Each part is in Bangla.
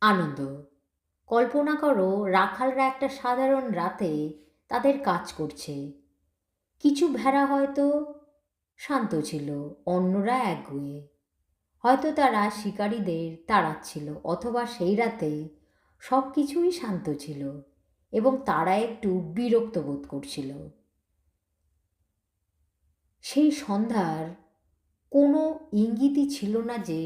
আনন্দ। কল্পনা করো, রাখালরা একটা সাধারণ রাতে তাদের কাজ করছে। কিছু ভেড়া হয়তো শান্ত ছিল, অন্যরা একগুঁয়ে। হয়তো তারা শিকারীদের তাড়াচ্ছিল, অথবা সেই রাতে সব কিছুই শান্ত ছিল এবং তারা একটু বিরক্ত বোধ করছিল। সেই সন্ধ্যার কোনো ইঙ্গিতই ছিল না যে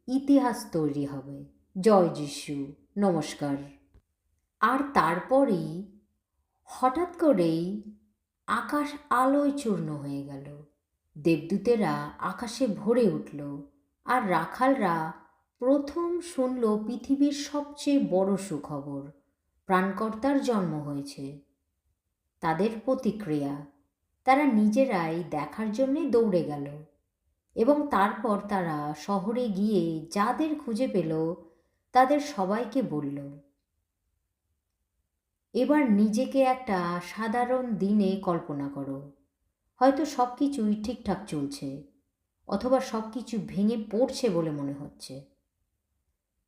ইতিহাস তৈরি হবে। জয় যিশু, নমস্কার। আর তারপরেই হঠাৎ করেই আকাশ আলোয় চূর্ণ হয়ে গেল। দেবদূতেরা আকাশে ভরে উঠল, আর রাখালরা প্রথম শুনল পৃথিবীর সবচেয়ে বড় সুখবর, প্রাণকর্তার জন্ম হয়েছে। তাদের প্রতিক্রিয়া, তারা নিজেরাই দেখার জন্যে দৌড়ে গেল এবং তারপর তারা শহরে গিয়ে যাদের খুঁজে পেল তাদের সবাইকে বলল। এবার নিজেকে একটা সাধারণ দিনে কল্পনা করো। হয়তো সব কিছুই ঠিকঠাক চলছে, অথবা সব কিছু ভেঙে পড়ছে বলে মনে হচ্ছে।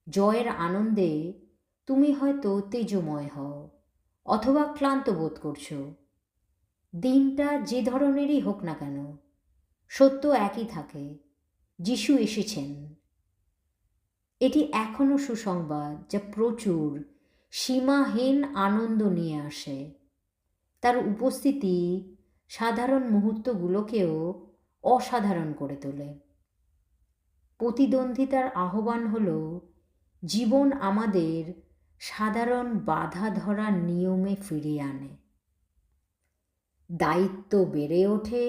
জয়ের আনন্দে তুমি হয়তো তেজময় হও, অথবা ক্লান্ত বোধ করছো। দিনটা যে ধরনেরই হোক না কেন, সত্য একই থাকে, যিশু এসেছেন। এটি এখনও সুসংবাদ যা প্রচুর সীমাহীন আনন্দ নিয়ে আসে। তার উপস্থিতি সাধারণ মুহূর্তগুলোকেও অসাধারণ করে তোলে। প্রতিদ্বন্দ্বিতার আহ্বান হল জীবন আমাদের সাধারণ বাধা ধরা নিয়মে ফিরিয়ে আনে। দায়িত্ব বেড়ে ওঠে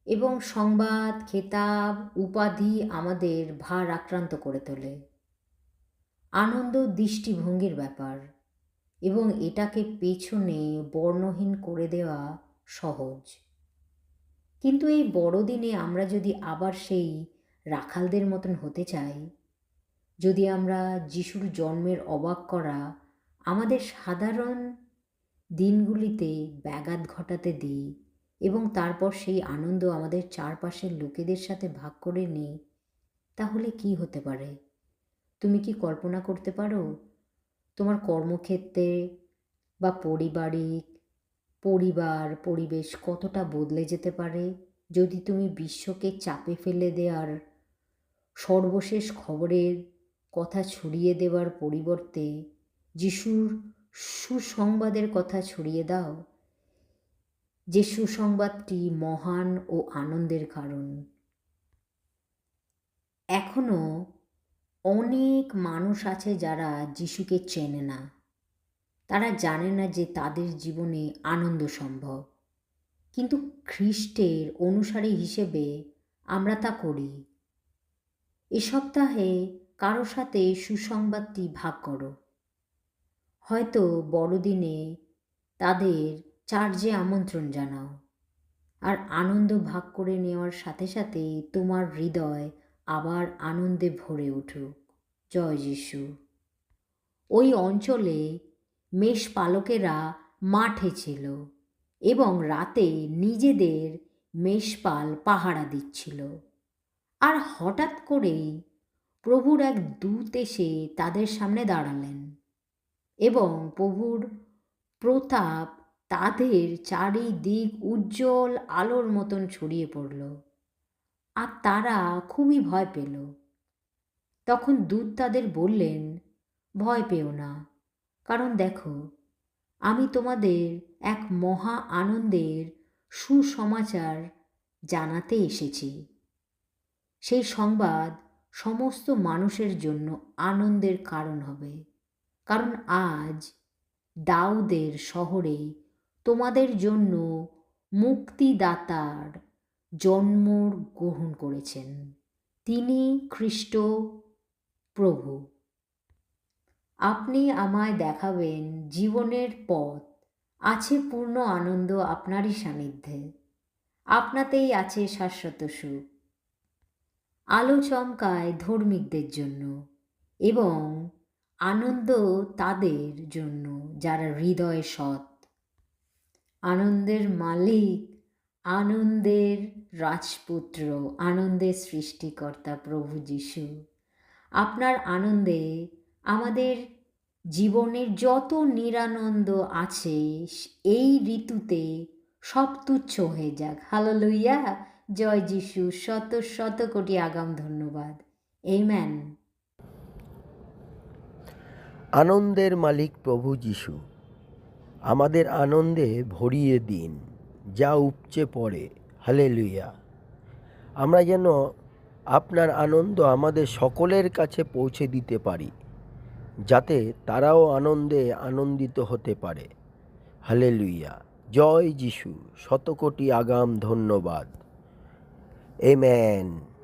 এবং সংবাদ, খেতাব, উপাধি আমাদের ভার আক্রান্ত করে তোলে। আনন্দ দৃষ্টিভঙ্গির ব্যাপার, এবং এটাকে পেছনে বর্ণহীন করে দেওয়া সহজ। কিন্তু এই বড়দিনে আমরা যদি আবার সেই রাখালদের মতন হতে চাই, যদি আমরা যিশুর জন্মের অবাক করা আমাদের সাধারণ দিনগুলিতে ব্যাঘাত ঘটাতে দিই এবং তারপর সেই আনন্দ আমাদের চারপাশের লোকেদের সাথে ভাগ করে নিই, তাহলে কি হতে পারে? তুমি কি কল্পনা করতে পারো তোমার কর্মক্ষেত্রে বা পরিবেশ কতটা বদলে যেতে পারে যদি তুমি বিশ্বকে চাপে ফেলে দেওয়ার, সর্বশেষ খবরের কথা ছড়িয়ে দেওয়ার পরিবর্তে যিশুর সুসংবাদের কথা ছড়িয়ে দাও, যে সুসংবাদটি মহান ও আনন্দের কারণ। এখনও অনেক মানুষ আছে যারা যিশুকে চেনে না। তারা জানে না যে তাদের জীবনে আনন্দ সম্ভব, কিন্তু খ্রিস্টের অনুসারী হিসেবে আমরা তা করি। এ সপ্তাহে কারো সাথে সুসংবাদটি ভাগ করো। হয়তো বড়দিনে তাদের চার্চে আমন্ত্রণ জানাও, আর আনন্দ ভাগ করে নেওয়ার সাথে সাথে তোমার হৃদয় আবার আনন্দে ভরে উঠুক। জয় যিশু। ওই অঞ্চলে মেষপালকেরা মাঠে ছিল এবং রাতে নিজেদের মেষপাল পাহারা দিচ্ছিল। আর হঠাৎ করেই প্রভুর এক দূত এসে তাদের সামনে দাঁড়ালেন এবং প্রভুর প্রতাপ তাদের চারিদিক উজ্জ্বল আলোর মতন ছড়িয়ে পড়ল, আর তারা খুবই ভয় পেল। তখন দূত তাদের বললেন, ভয় পেও না, কারণ দেখো, আমি তোমাদের এক মহা আনন্দের সুসমাচার জানাতে এসেছি। সেই সংবাদ সমস্ত মানুষের জন্য আনন্দের কারণ হবে, কারণ আজ দাউদের শহরে তোমাদের জন্য মুক্তিদাতার জন্ম গ্রহণ করেছেন। তিনি খ্রিস্ট প্রভু। আপনি আমায় দেখাবেন জীবনের পথ, আছে পূর্ণ আনন্দ আপনারই সান্নিধ্যে। আপনাতেই আছে শাশ্বত সুখ। আলো চমকায় ধার্মিকদের জন্য এবং আনন্দ তাদের জন্য যারা হৃদয়ে সৎ। আনন্দের মালিক, আনন্দের রাজপুত্র, আনন্দের সৃষ্টিকর্তা প্রভু যিশু আপনার আনন্দে আমাদের জীবনের যত নিরানন্দ আছে এই ঋতুতে সব তুচ্ছ হয়ে যাক। হালেলুয়া, জয় যিশু, শত শত কোটি আগাম ধন্যবাদ। আমেন। আনন্দের মালিক প্রভু যিশু, আমাদের আনন্দে ভরিয়ে দিন যা উপচে পড়ে। হালেলুয়া। আমরা যেন আপনার আনন্দ আমাদের সকলের কাছে পৌঁছে দিতে পারি, যাতে তারাও আনন্দে আনন্দিত হতে পারে। হালেলুয়া, জয় যিশু, শতকোটি আগাম ধন্যবাদ। আমেন।